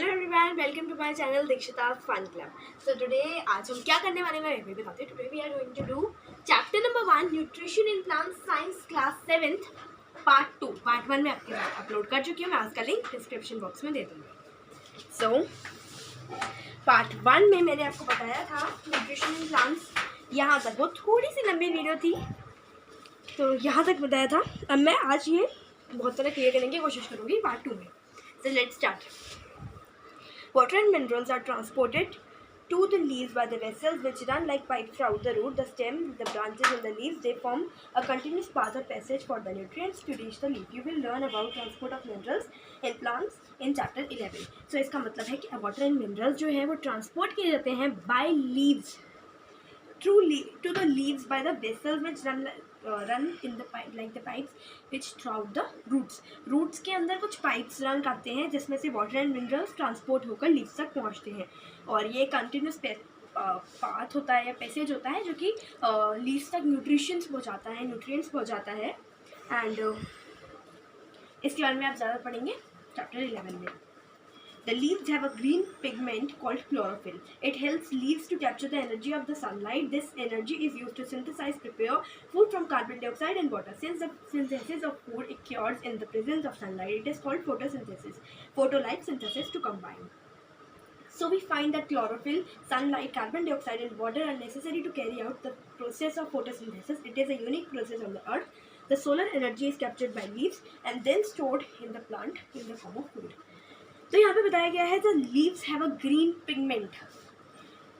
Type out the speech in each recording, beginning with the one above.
Hello everyone, welcome to my channel Dikshita fun club. So today आज हम क्या करने वाले हैं मैं बताती हूँ। Today we are going to do chapter number 1 nutrition in plants science class 7th part 2। Part 1 में आपके साथ अपलोड कर चुकी हूँ, मैं उसका लिंक डिस्क्रिप्शन बॉक्स में दे दूँगी। सो पार्ट 1 में मैंने आपको बताया था न्यूट्रिशन इन प्लांट्स, यहाँ तक वो थोड़ी सी लंबी वीडियो थी तो यहाँ तक बताया था। अब मैं आज ये बहुत सारा क्लियर करने की कोशिश करूँगी पार्ट 2 में। So let's start. Water and minerals are transported to the leaves by the vessels which run like pipes throughout the root, the stem, the branches and the leaves. They form a continuous path of passage for the nutrients to reach the leaf. You will learn about transport of minerals in plants in chapter 11. So इसका मतलब है कि water and minerals जो है वो transport किए जाते हैं by leaves to the leaves by the vessels which run in the pipe like the pipes which throughout the roots के अंदर कुछ pipes रन करते हैं जिसमें से water and minerals ट्रांसपोर्ट होकर leaves तक पहुंचते हैं। और ये कंटिन्यूस पाथ होता है या पैसेज होता है जो कि leaves तक न्यूट्रिशंस पहुंचाता है एंड इसके बारे में आप ज़्यादा पढ़ेंगे चैप्टर 11 में। The leaves have a green pigment called chlorophyll. It helps leaves to capture the energy of the sunlight. This energy is used to prepare food from carbon dioxide and water. Since the synthesis of food occurs in the presence of sunlight, it is called photosynthesis. Photo-like synthesis to combine. So we find that chlorophyll, sunlight, carbon dioxide and water are necessary to carry out the process of photosynthesis. It is a unique process on the earth. The solar energy is captured by leaves and then stored in the plant in the form of food. तो यहाँ पे बताया गया है the leaves have a green pigment.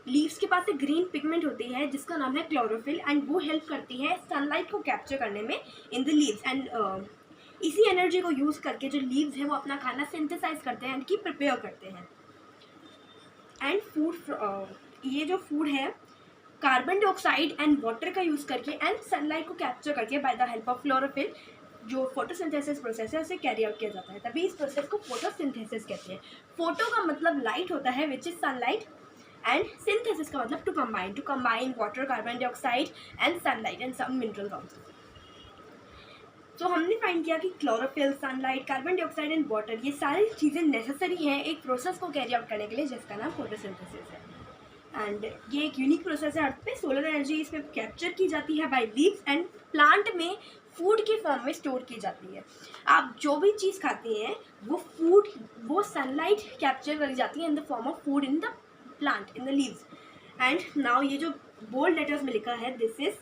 Leaves के पास एक green pigment होती है जिसका नाम है क्लोरोफिल एंड वो हेल्प करती है सनलाइट को कैप्चर करने में इन द लीव्स एंड इसी एनर्जी को यूज़ करके जो लीव्स है वो अपना खाना सिंथेसाइज करते हैं कि प्रिपेयर करते हैं। एंड फूड ये जो फूड है कार्बन डाइऑक्साइड एंड वाटर का यूज़ करके एंड सनलाइट को कैप्चर करके by the help of chlorophyll जो फोटोसिंथेसिस प्रोसेस है उसे कैरी आउट किया जाता है, तभी इस प्रोसेस को फोटोसिंथेसिस कहते हैं। फोटो का मतलब लाइट होता है which is sunlight and synthesis का मतलब to combine water, carbon dioxide and sunlight and some minerals also. तो हमने फाइंड किया कि chlorophyll, sunlight, carbon dioxide and water ये सारी चीज़ें नेसेसरी हैं एक प्रोसेस को कैरी आउट करने के लिए जिसका नाम फोटोसिंथेसिस है। एंड ये एक यूनिक प्रोसेस है अर्थ पे। सोलर एनर्जी इसमें कैप्चर की जाती है बाय लीव्स एंड प्लांट में फूड के फॉर्म में स्टोर की जाती है। आप जो भी चीज़ खाते हैं वो सनलाइट कैप्चर करी जाती है in the form of food in the plant in the leaves. And now ये जो बोल्ड लेटर्स में लिखा है this is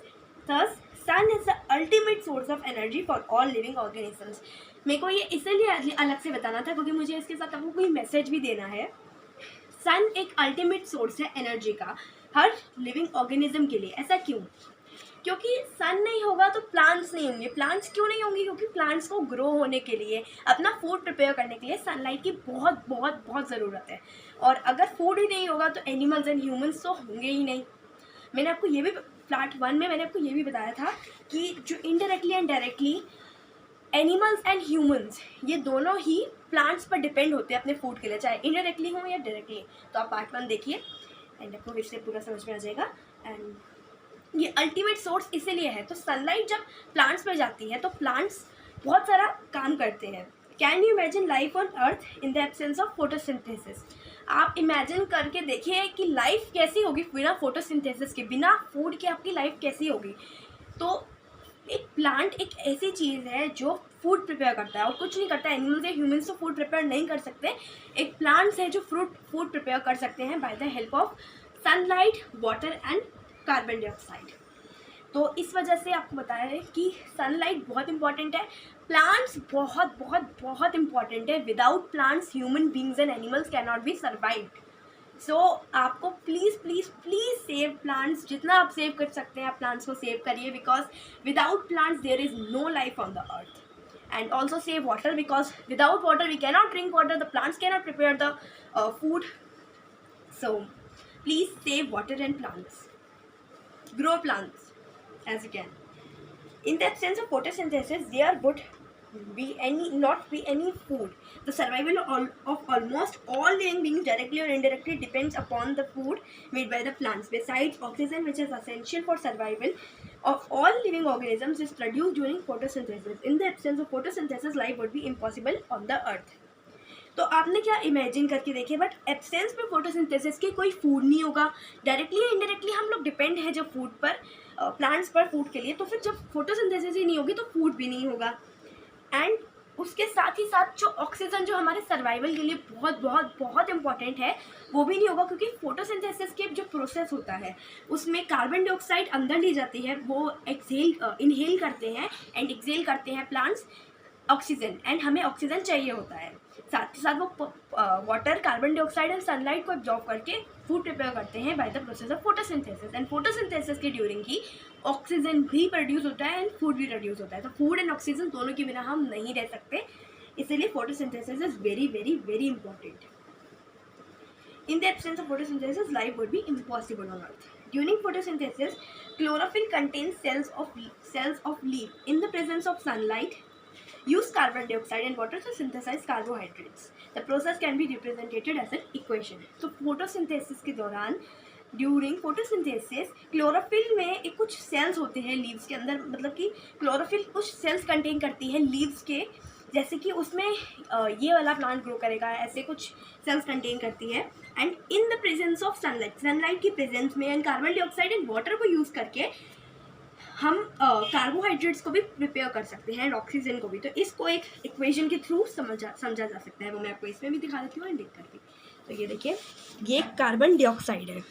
thus sun is the ultimate source of energy for all living organisms. मेरे को ये इसलिए अलग से बताना था क्योंकि मुझे इसके साथ आपको कोई मैसेज भी देना है। सन एक अल्टीमेट सोर्स है एनर्जी का हर लिविंग ऑर्गेनिज्म के लिए। ऐसा क्यों? क्योंकि सन नहीं होगा तो प्लांट्स नहीं होंगे। प्लांट्स क्यों नहीं होंगे? क्योंकि प्लांट्स को ग्रो होने के लिए, अपना फूड प्रिपेयर करने के लिए सनलाइट की बहुत बहुत बहुत ज़रूरत है। और अगर फूड ही नहीं होगा तो एनिमल्स एंड ह्यूमंस तो होंगे ही नहीं। मैंने आपको ये भी पार्ट 1 में मैंने आपको ये भी बताया था कि जो indirectly and directly animals and humans ये दोनों ही प्लांट्स पर डिपेंड होते हैं अपने फूड के लिए, चाहे इनडायरेक्टली हो या डायरेक्टली। तो आप पार्ट 1 देखिए एंड आपको इससे पूरा समझ में आ जाएगा। एंड ये अल्टीमेट सोर्स इसीलिए है। तो सनलाइट जब प्लांट्स पर जाती है तो प्लांट्स बहुत सारा काम करते हैं। Can you imagine life on earth in the absence of photosynthesis? आप इमेजिन करके देखिए कि लाइफ कैसी होगी बिना फोटोसिंथेसिस के, बिना फूड के आपकी लाइफ कैसी होगी। तो एक प्लांट एक ऐसी चीज़ है जो फूड प्रिपेयर करता है और कुछ नहीं करता। एनिमल्स या ह्यूमंस तो फूड प्रिपेयर नहीं कर सकते। एक प्लांट्स है जो फूड प्रिपेयर कर सकते हैं by the help of sunlight, water and carbon dioxide. तो इस वजह से आपको बताया है कि सनलाइट बहुत इंपॉर्टेंट है, प्लांट्स बहुत बहुत बहुत इंपॉर्टेंट है। Without plants human beings and animals can not be survived. So आपको please please please save plants. जितना आप सेव कर सकते हैं आप प्लांट्स को सेव करिए because without plants there is no life on the earth. And also save water because without water we cannot drink water, the plants cannot prepare the food. So please save water and plants, grow plants as you can. In the absence of photosynthesis, there would not be any food. The survival of almost all living beings directly or indirectly depends upon the food made by the plants. Besides, oxygen, which is essential for survival of all living organisms, is produced during photosynthesis. In the absence of photosynthesis, life would be impossible on the earth. तो आपने क्या imagine करके देखे, but absence में photosynthesis के कोई food नहीं होगा। डायरेक्टली या इनडायरेक्टली हम लोग डिपेंड है जब फूड पर, प्लांट्स पर फूड के लिए, तो फिर जब फोटोसिंथेसिस ही नहीं होगी तो फूड भी नहीं होगा। एंड उसके साथ ही साथ जो ऑक्सीजन जो हमारे सर्वाइवल के लिए बहुत बहुत बहुत इंपॉर्टेंट है वो भी नहीं होगा, क्योंकि फोटोसिंथेसिस के जो प्रोसेस होता है उसमें कार्बन डाइऑक्साइड अंदर ली जाती है, वो इनहेल करते हैं एंड एक्सेल करते हैं प्लांट्स ऑक्सीजन, एंड हमें ऑक्सीजन चाहिए होता है। साथ ही साथ वो water, carbon dioxide and sunlight को एब्जॉर्ब करके फूड प्रिपेयर करते हैं by the process of photosynthesis. And photosynthesis के ड्यूरिंग ही ऑक्सीजन भी प्रोड्यूस होता है एंड फूड भी प्रोड्यूस होता है। तो फूड एंड ऑक्सीजन दोनों के बिना हम नहीं रह सकते, इसीलिए photosynthesis is very very very important. In the absence of photosynthesis, life would be impossible on Earth. During photosynthesis, chlorophyll contains cells of leaf. In the presence of sunlight, use carbon dioxide and water to synthesize carbohydrates. The process can be represented as an equation. So photosynthesis के दौरान during photosynthesis chlorophyll में एक कुछ sales होते हैं leaves के अंदर, मतलब कि क्लोरोफिल कुछ सेल्स कंटेन करती है लीव्स के, जैसे कि उसमें ये वाला प्लांट ग्रो करेगा ऐसे कुछ सेल्स कंटेन करती है। And in the presence of sunlight की प्रेजेंस में and carbon dioxide and water को यूज़ करके हम कार्बोहाइड्रेट्स को भी प्रिपेयर कर सकते हैं एंड ऑक्सीजन को भी। तो इसको एक इक्वेशन के थ्रू समझा जा सकता है, वो मैं आपको इसमें भी दिखा देती हूँ एंड लिख करके। तो ये देखिए, ये कार्बन डाइऑक्साइड है,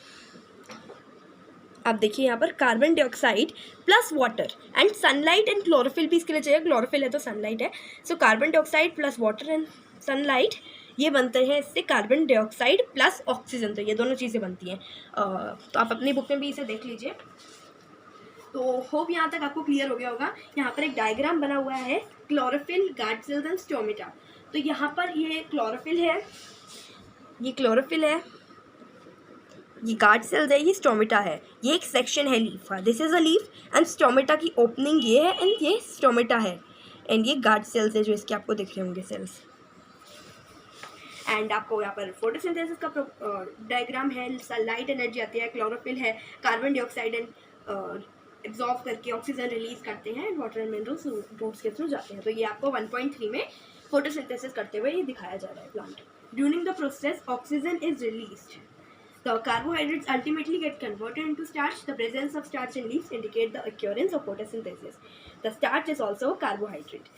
आप देखिए यहाँ पर carbon dioxide plus water and sunlight and chlorophyll भी इसके लिए चाहिए, क्लोरोफिल है तो सनलाइट है। So carbon dioxide plus water and sunlight, ये बनते हैं इससे कार्बन डाइऑक्साइड प्लस ऑक्सीजन, तो ये दोनों चीज़ें बनती हैं। तो आप अपनी बुक में भी इसे देख लीजिए। तो होप यहाँ तक आपको क्लियर हो गया होगा। यहाँ पर एक डायग्राम बना हुआ है, chlorophyll, guard cells and stomata. तो यहाँ पर ये क्लोरोफिल है, ये क्लोरोफिल है, ये गार्ड सेल्स है, ये स्टोमेटा है, ये एक सेक्शन है लीफ का, this is a leaf and stomata की ओपनिंग ये है एंड ये स्टोमेटा है एंड ये गार्ड सेल्स है जो इसके आपको दिख रहे होंगे सेल्स। एंड आपको यहाँ पर फोटोसिंथेसिस का डायग्राम है, सनलाइट एनर्जी आती है, क्लोरोफिल है, कार्बन डाइऑक्साइड एंड एब्जॉर्ब करके ऑक्सीजन रिलीज करते हैं and water and minerals roots के थ्रू जाते हैं। तो ये आपको 1.3 में फोटोसिंथेसिस करते हुए ये दिखाया जा रहा है plant. During the process oxygen is released, the carbohydrates ultimately get converted into starch. The presence of starch in leaves indicate the occurrence of photosynthesis. The starch is also a carbohydrate.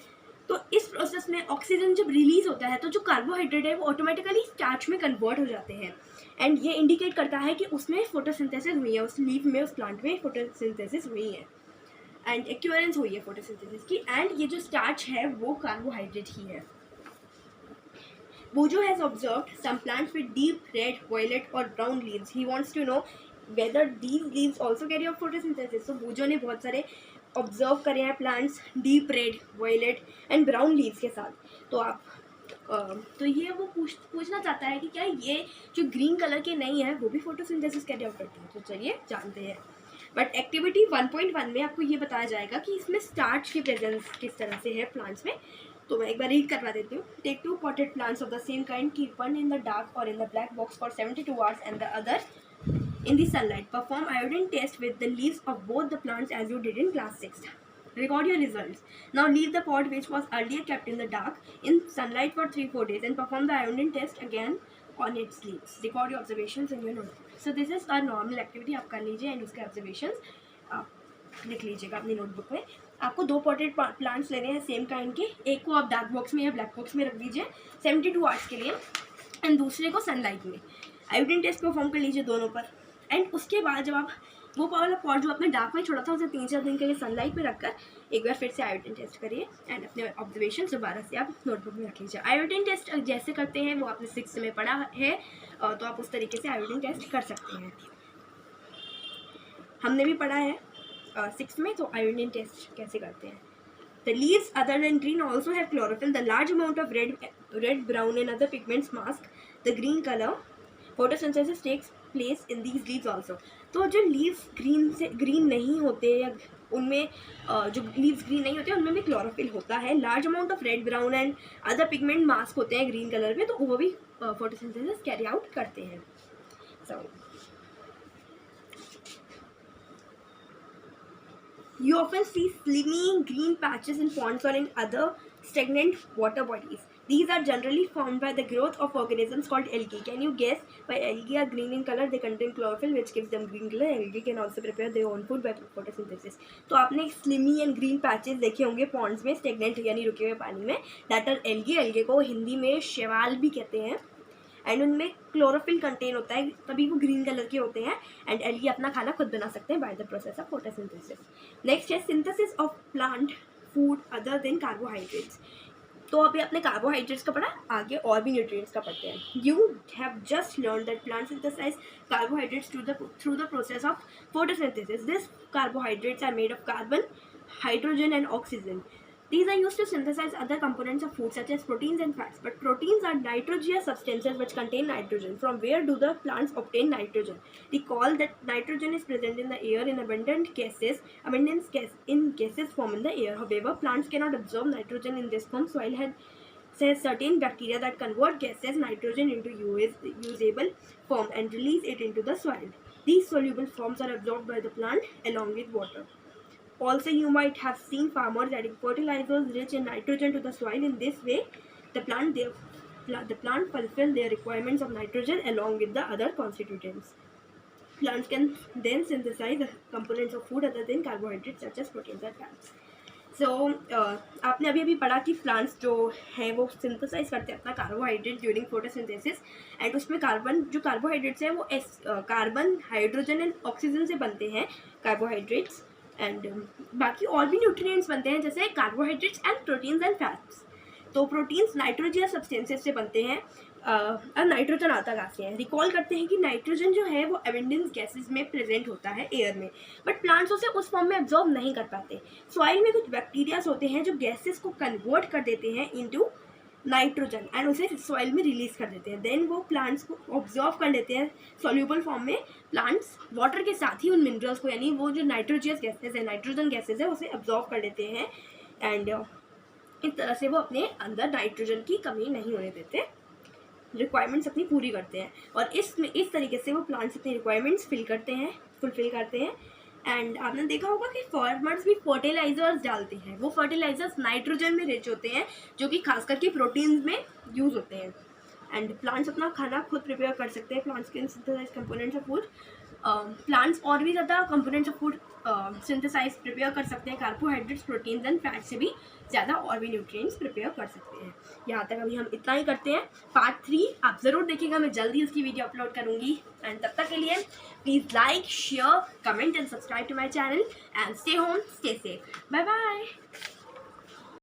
तो इस process में oxygen जब release होता है तो जो carbohydrate है वो ऑटोमेटिकली स्टार्च में कन्वर्ट हो जाते हैं एंड ये इंडिकेट करता है कि उसमें फोटोसिंथेसिस हुई है, उस लीफ में, उस प्लांट में फोटोसिंथेसिस हुई है एंड एक्यूरेंस हुई है फोटोसिंथेसिस की। एंड ये जो स्टार्च है वो कार्बोहाइड्रेट ही है। Bujo has observed some plants with deep red, violet or brown leaves. He wants to know whether these leaves also carry out photosynthesis. So Bujo ने बहुत सारे ऑब्जर्व करे हैं plants deep red, violet and brown leaves के साथ। तो आप तो ये वो पूछना चाहता है कि क्या ये जो ग्रीन कलर के नहीं है वो भी फोटोसिंथेसिस कैरी आउट करते हैं। तो चलिए जानते हैं। बट एक्टिविटी 1.1 में आपको ये बताया जाएगा कि इसमें स्टार्च की प्रेजेंस किस तरह से है प्लांट्स में। तो मैं एक बार रीड करवा देती हूँ। Take 2 potted plants of the same kind, keep one in the dark or in the black box for 72 hours and the other in the sunlight. Perform iodine test with the leaves of both the plants as you did in class 6. Record your results. Now leave the pot which was earlier kept in the dark in sunlight for 3-4 days and perform the iodine test again on its leaves. Record your observations in your notebook. So this is our normal activity. आप कर लीजिए and उसके observations आप लिख लीजिएगा अपनी notebook में। आपको 2 पॉटेड प्लांट्स लेने हैं सेम काइंड के, एक को आप डार्क बॉक्स में या ब्लैक बॉक्स में रख दीजिए 72 आवर्स के लिए एंड दूसरे को सनलाइट में। आयोडीन टेस्ट परफॉर्म कर लीजिए दोनों पर एंड उसके बाद जब आप वो वाला पॉट जो आपने डार्क में छोड़ा था उसे 3-4 दिन के लिए सनलाइट में रखकर एक बार फिर से आयोडीन टेस्ट करिए एंड अपने ऑब्जर्वेशन दोबारा से आप नोटबुक में रख लीजिए। आयोडीन टेस्ट जैसे करते हैं वो आपने 6 में पढ़ा है, तो आप उस तरीके से आयोडीन टेस्ट कर सकते हैं। हमने भी पढ़ा है 6 में, तो आयोडीन टेस्ट कैसे करते हैं। The leaves other than green also have chlorophyll. The large amount of red, brown and other pigments mask the green color. Photosynthesis takes place in these leaves also. तो जो leaves green नहीं होते या उनमें जो leaves green नहीं होते उनमें भी chlorophyll होता है। Large amount of red, brown and other pigment mask होते हैं green color में, तो वो भी photosynthesis carry out करते हैं। So you often see slimy green patches in ponds or in other stagnant water bodies. These are generally formed by the growth of organisms called algae. Can you guess why algae are green in color? They contain chlorophyll which gives them green color. Algae can also prepare their own food by photosynthesis. तो आपने slimy and green patches देखे होंगे Pond's में, stagnant यानी रुके हुए पानी में, दैट आर एल्गे. एल्गे को हिंदी में शैवाल भी कहते हैं. एंड उनमें क्लोरोफिल कंटेन होता है, तभी वो ग्रीन कलर के होते हैं. एंड एल्गी अपना खाना खुद बना सकते हैं by the process of photosynthesis. Next है synthesis of plant food other than carbohydrates. तो अभी अपने कार्बोहाइड्रेट्स का पढ़ा, आगे और भी न्यूट्रिएंट्स का पढ़ते हैं. You have just learn that plant synthesize carbohydrates through the process of photosynthesis. This carbohydrates are made of carbon, hydrogen and oxygen. These are used to synthesize other components of food such as proteins and fats. But proteins are nitrogenous substances which contain nitrogen. From where do the plants obtain nitrogen? Recall that nitrogen is present in the air in abundant gases. Gases form in the air. However, plants cannot absorb nitrogen in this form. Soil has certain bacteria that convert gaseous nitrogen into usable form and release it into the soil. These soluble forms are absorbed by the plant along with water. Also, you might have seen farmers adding fertilizers rich in nitrogen to the soil. In this way, the plant fulfill their requirements of nitrogen along with the other constituents. Plants can then synthesize the components of food other than carbohydrates such as proteins and fats. So, आपने अभी पढ़ा कि plants जो हैं वो synthesise करते हैं अपना कार्बोहाइड्रेट ड्यूरिंग फोटोसिंथेसिस. एंड उसमें जो कार्बोहाइड्रेट्स हैं वो कार्बन, हाइड्रोजन एंड ऑक्सीजन से बनते हैं कार्बोहाइड्रेट्स. एंड बाकी और भी न्यूट्रिएंट्स बनते हैं जैसे carbohydrates and proteins and fats. तो प्रोटीन्स नाइट्रोजियस सब्सटेंसेस से बनते हैं. और नाइट्रोजन आता कहाँ से है? रिकॉल करते हैं कि नाइट्रोजन जो है वो एबंडेंस गैसेस में प्रेजेंट होता है एयर में, बट प्लांट्स उसे उस फॉर्म में एब्जॉर्ब नहीं कर पाते. सॉइल में कुछ बैक्टीरियाज होते हैं जो गैसेस को कन्वर्ट कर देते हैं इनटू नाइट्रोजन एंड उसे सॉइल में रिलीज कर देते हैं. देन वो प्लांट्स को ऑब्जॉर्व कर लेते हैं सॉल्यूबल फॉर्म में. प्लांट्स वाटर के साथ ही उन मिनरल्स को, यानी वो जो नाइट्रोजियस गैसेज है, नाइट्रोजन गैसेज है, उसे ऑब्जॉर्व कर लेते हैं. एंड इस तरह से वो अपने अंदर नाइट्रोजन की कमी नहीं होने देते, रिक्वायरमेंट्स अपनी पूरी करते हैं. और इस तरीके से वो प्लांट्स अपनी रिक्वायरमेंट्स फुलफिल करते हैं. एंड आपने देखा होगा कि फार्मर्स भी फर्टिलाइजर्स डालते हैं. वो फर्टिलाइजर्स नाइट्रोजन में रिच होते हैं जो कि खास करके प्रोटीन्स में यूज़ होते हैं. एंड प्लांट्स अपना खाना खुद प्रिपेयर कर सकते हैं. Plants can synthesize components of food. Plants और भी ज़्यादा components of food synthesize prepare कर सकते हैं. कार्बोहाइड्रेट्स, प्रोटीन्स एंड फैट से भी ज़्यादा और भी न्यूट्रिएंट्स प्रिपेयर कर सकते हैं. यहाँ तक अभी हम इतना ही करते हैं. पार्ट 3 आप ज़रूर देखिएगा, मैं जल्दी उसकी वीडियो अपलोड करूँगी. एंड तब तक के लिए please like, share, comment and subscribe to my channel and stay home, stay safe. Bye bye.